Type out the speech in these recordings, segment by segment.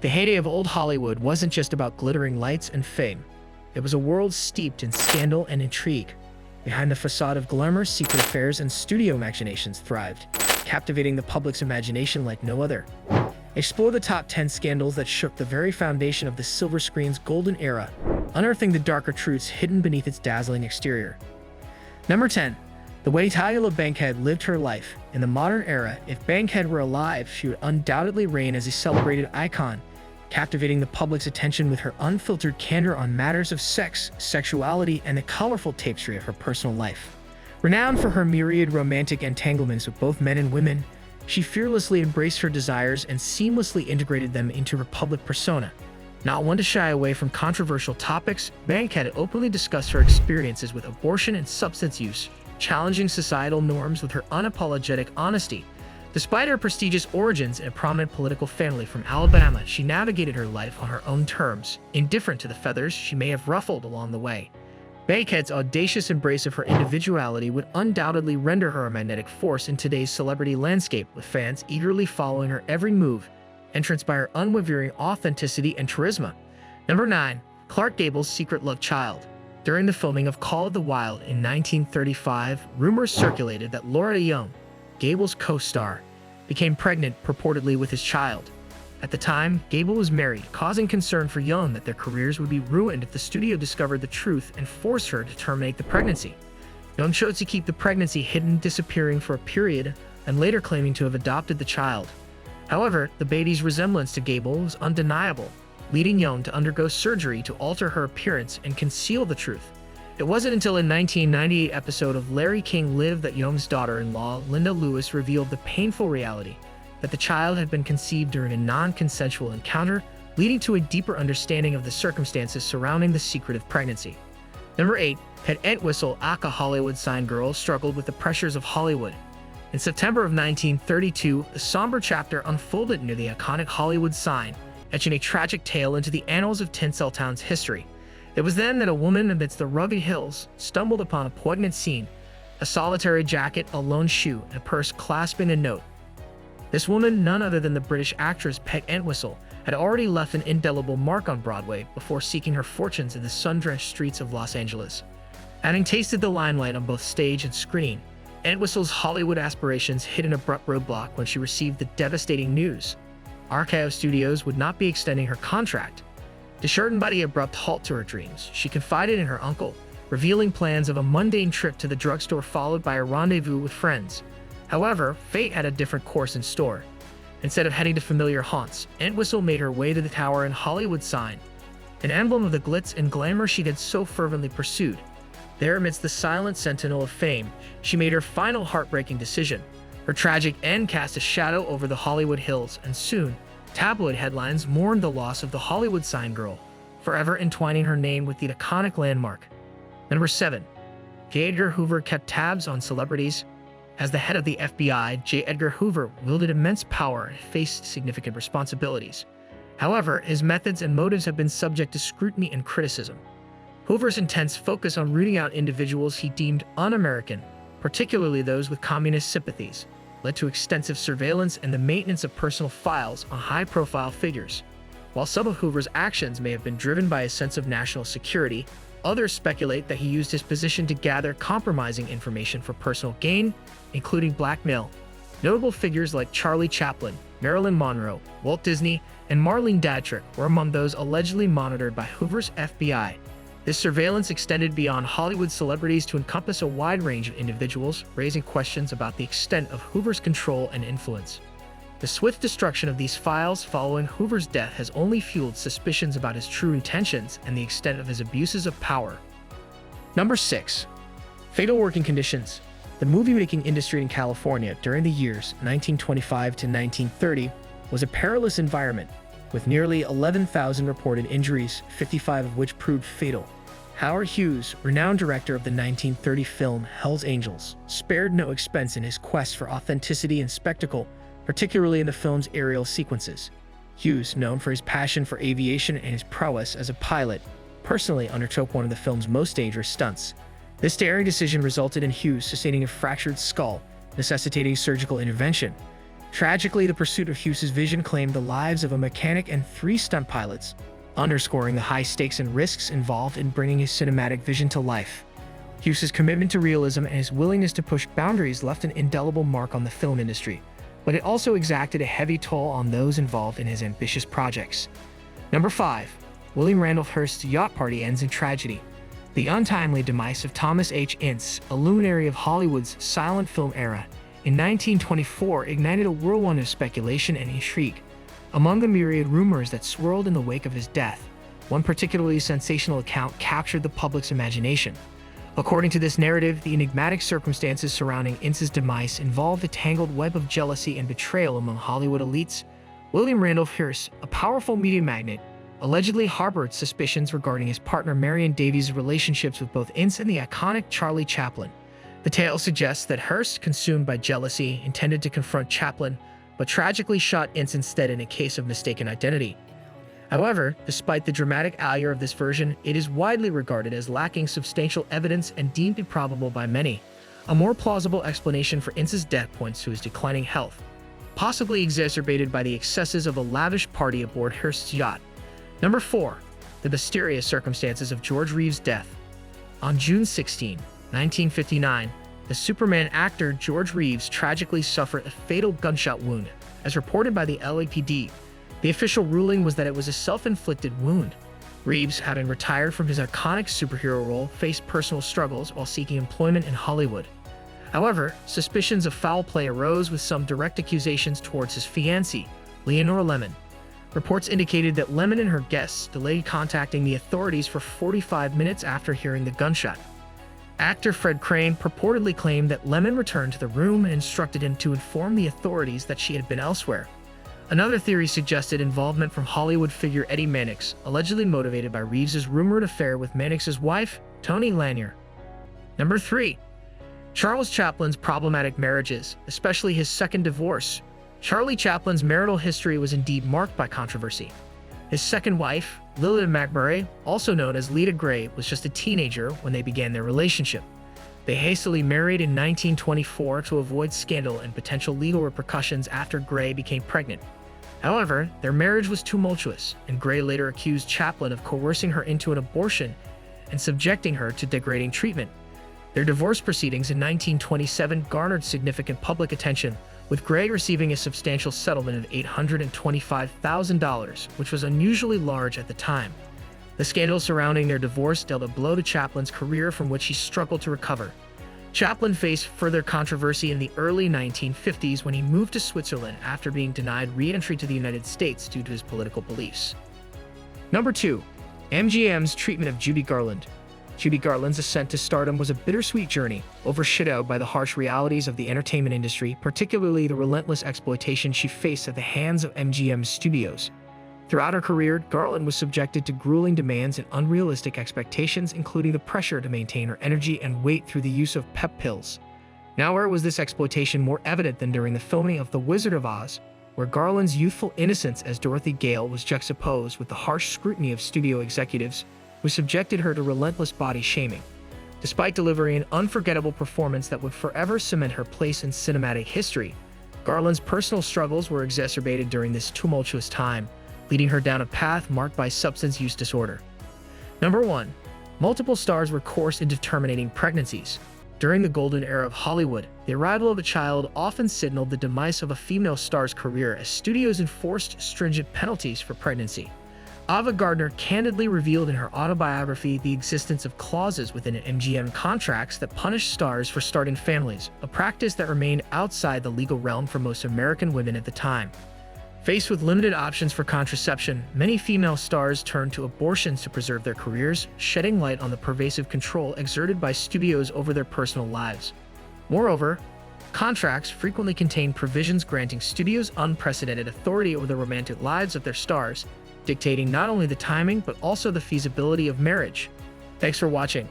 The heyday of old Hollywood wasn't just about glittering lights and fame. It was a world steeped in scandal and intrigue. Behind the facade of glamour, secret affairs and studio machinations thrived, captivating the public's imagination like no other. Explore the top 10 scandals that shook the very foundation of the silver screen's golden era, unearthing the darker truths hidden beneath its dazzling exterior. Number 10. The way Tyler Bankhead lived her life. In the modern era, if Bankhead were alive, she would undoubtedly reign as a celebrated icon, captivating the public's attention with her unfiltered candor on matters of sex, sexuality, and the colorful tapestry of her personal life. Renowned for her myriad romantic entanglements with both men and women, she fearlessly embraced her desires and seamlessly integrated them into her public persona. Not one to shy away from controversial topics, Bankhead openly discussed her experiences with abortion and substance use, challenging societal norms with her unapologetic honesty. Despite her prestigious origins in a prominent political family from Alabama, she navigated her life on her own terms, indifferent to the feathers she may have ruffled along the way. Bankhead's audacious embrace of her individuality would undoubtedly render her a magnetic force in today's celebrity landscape, with fans eagerly following her every move, entranced by her unwavering authenticity and charisma. Number 9. Clark Gable's secret love child. During the filming of Call of the Wild in 1935, rumors circulated that Loretta Young, Gable's co-star, became pregnant purportedly with his child. At the time, Gable was married, causing concern for Young that their careers would be ruined if the studio discovered the truth and forced her to terminate the pregnancy. Young chose to keep the pregnancy hidden, disappearing for a period, and later claiming to have adopted the child. However, the baby's resemblance to Gable was undeniable, leading Young to undergo surgery to alter her appearance and conceal the truth. It wasn't until a 1998 episode of Larry King Live that Young's daughter-in-law, Linda Lewis, revealed the painful reality that the child had been conceived during a non-consensual encounter, leading to a deeper understanding of the circumstances surrounding the secretive pregnancy. Number 8. Pet Entwistle, aka Hollywood sign girl, struggled with the pressures of Hollywood. In September of 1932, a somber chapter unfolded near the iconic Hollywood sign, etching a tragic tale into the annals of Tinseltown's history. It was then that a woman amidst the rugged hills stumbled upon a poignant scene: a solitary jacket, a lone shoe, and a purse clasping a note. This woman, none other than the British actress Pet Entwistle, had already left an indelible mark on Broadway before seeking her fortunes in the sun-drenched streets of Los Angeles. Having tasted the limelight on both stage and screen, Entwistle's Hollywood aspirations hit an abrupt roadblock when she received the devastating news. RKO Studios would not be extending her contract. Disheartened by the abrupt halt to her dreams, she confided in her uncle, revealing plans of a mundane trip to the drugstore followed by a rendezvous with friends. However, fate had a different course in store. Instead of heading to familiar haunts, Entwistle made her way to the tower and Hollywood sign, an emblem of the glitz and glamour she had so fervently pursued. There, amidst the silent sentinel of fame, she made her final heartbreaking decision. Her tragic end cast a shadow over the Hollywood hills, and soon, tabloid headlines mourned the loss of the Hollywood sign girl, forever entwining her name with the iconic landmark. Number 7. J. Edgar Hoover kept tabs on celebrities. As the head of the FBI, J. Edgar Hoover wielded immense power and faced significant responsibilities. However, his methods and motives have been subject to scrutiny and criticism. Hoover's intense focus on rooting out individuals he deemed un-American, particularly those with communist sympathies, led to extensive surveillance and the maintenance of personal files on high-profile figures. While some of Hoover's actions may have been driven by a sense of national security, others speculate that he used his position to gather compromising information for personal gain, including blackmail. Notable figures like Charlie Chaplin, Marilyn Monroe, Walt Disney, and Marlene Dietrich were among those allegedly monitored by Hoover's FBI. This surveillance extended beyond Hollywood celebrities to encompass a wide range of individuals, raising questions about the extent of Hoover's control and influence. The swift destruction of these files following Hoover's death has only fueled suspicions about his true intentions and the extent of his abuses of power. Number 6. Fatal working conditions. The movie-making industry in California during the years 1925 to 1930 was a perilous environment, with nearly 11,000 reported injuries, 55 of which proved fatal. Howard Hughes, renowned director of the 1930 film Hell's Angels, spared no expense in his quest for authenticity and spectacle, particularly in the film's aerial sequences. Hughes, known for his passion for aviation and his prowess as a pilot, personally undertook one of the film's most dangerous stunts. This daring decision resulted in Hughes sustaining a fractured skull, necessitating surgical intervention. Tragically, the pursuit of Hughes' vision claimed the lives of a mechanic and 3 stunt pilots, underscoring the high stakes and risks involved in bringing his cinematic vision to life. Hughes' commitment to realism and his willingness to push boundaries left an indelible mark on the film industry, but it also exacted a heavy toll on those involved in his ambitious projects. Number 5. William Randolph Hearst's yacht party ends in tragedy. The untimely demise of Thomas H. Ince, a luminary of Hollywood's silent film era, in 1924 ignited a whirlwind of speculation and intrigue. Among the myriad rumors that swirled in the wake of his death, one particularly sensational account captured the public's imagination. According to this narrative, the enigmatic circumstances surrounding Ince's demise involved a tangled web of jealousy and betrayal among Hollywood elites. William Randolph Hearst, a powerful media magnate, allegedly harbored suspicions regarding his partner Marion Davies' relationships with both Ince and the iconic Charlie Chaplin. The tale suggests that Hearst, consumed by jealousy, intended to confront Chaplin, but tragically shot Ince instead in a case of mistaken identity. However, despite the dramatic allure of this version, it is widely regarded as lacking substantial evidence and deemed improbable by many. A more plausible explanation for Ince's death points to his declining health, possibly exacerbated by the excesses of a lavish party aboard Hearst's yacht. Number 4. The mysterious circumstances of George Reeves' death. On June 16, 1959, the Superman actor George Reeves tragically suffered a fatal gunshot wound, as reported by the LAPD. The official ruling was that it was a self-inflicted wound. Reeves, having retired from his iconic superhero role, faced personal struggles while seeking employment in Hollywood. However, suspicions of foul play arose with some direct accusations towards his fiancée, Leonora Lemon. Reports indicated that Lemon and her guests delayed contacting the authorities for 45 minutes after hearing the gunshot. Actor Fred Crane purportedly claimed that Lemon returned to the room and instructed him to inform the authorities that she had been elsewhere. Another theory suggested involvement from Hollywood figure Eddie Mannix, allegedly motivated by Reeves' rumored affair with Mannix's wife, Toni Lanier. Number 3. Charles Chaplin's problematic marriages, especially his second divorce. Charlie Chaplin's marital history was indeed marked by controversy. His second wife, Lillian McMurray, also known as Lita Gray, was just a teenager when they began their relationship. They hastily married in 1924 to avoid scandal and potential legal repercussions after Gray became pregnant. However, their marriage was tumultuous, and Gray later accused Chaplin of coercing her into an abortion and subjecting her to degrading treatment. Their divorce proceedings in 1927 garnered significant public attention, with Gray receiving a substantial settlement of $825,000, which was unusually large at the time. The scandal surrounding their divorce dealt a blow to Chaplin's career from which he struggled to recover. Chaplin faced further controversy in the early 1950s when he moved to Switzerland after being denied re-entry to the United States due to his political beliefs. Number 2. MGM's treatment of Judy Garland. Judy Garland's ascent to stardom was a bittersweet journey, overshadowed by the harsh realities of the entertainment industry, particularly the relentless exploitation she faced at the hands of MGM studios. Throughout her career, Garland was subjected to grueling demands and unrealistic expectations, including the pressure to maintain her energy and weight through the use of pep pills. Nowhere was this exploitation more evident than during the filming of The Wizard of Oz, where Garland's youthful innocence as Dorothy Gale was juxtaposed with the harsh scrutiny of studio executives, who subjected her to relentless body shaming. Despite delivering an unforgettable performance that would forever cement her place in cinematic history, Garland's personal struggles were exacerbated during this tumultuous time, leading her down a path marked by substance use disorder. Number 1. Multiple stars were coerced into terminating pregnancies. During the golden era of Hollywood, the arrival of a child often signaled the demise of a female star's career as studios enforced stringent penalties for pregnancy. Ava Gardner candidly revealed in her autobiography the existence of clauses within MGM contracts that punished stars for starting families, a practice that remained outside the legal realm for most American women at the time. Faced with limited options for contraception, many female stars turned to abortions to preserve their careers, shedding light on the pervasive control exerted by studios over their personal lives. Moreover, contracts frequently contained provisions granting studios unprecedented authority over the romantic lives of their stars, dictating not only the timing but also the feasibility of marriage. Thanks for watching.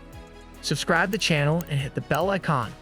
Subscribe to the channel and hit the bell icon.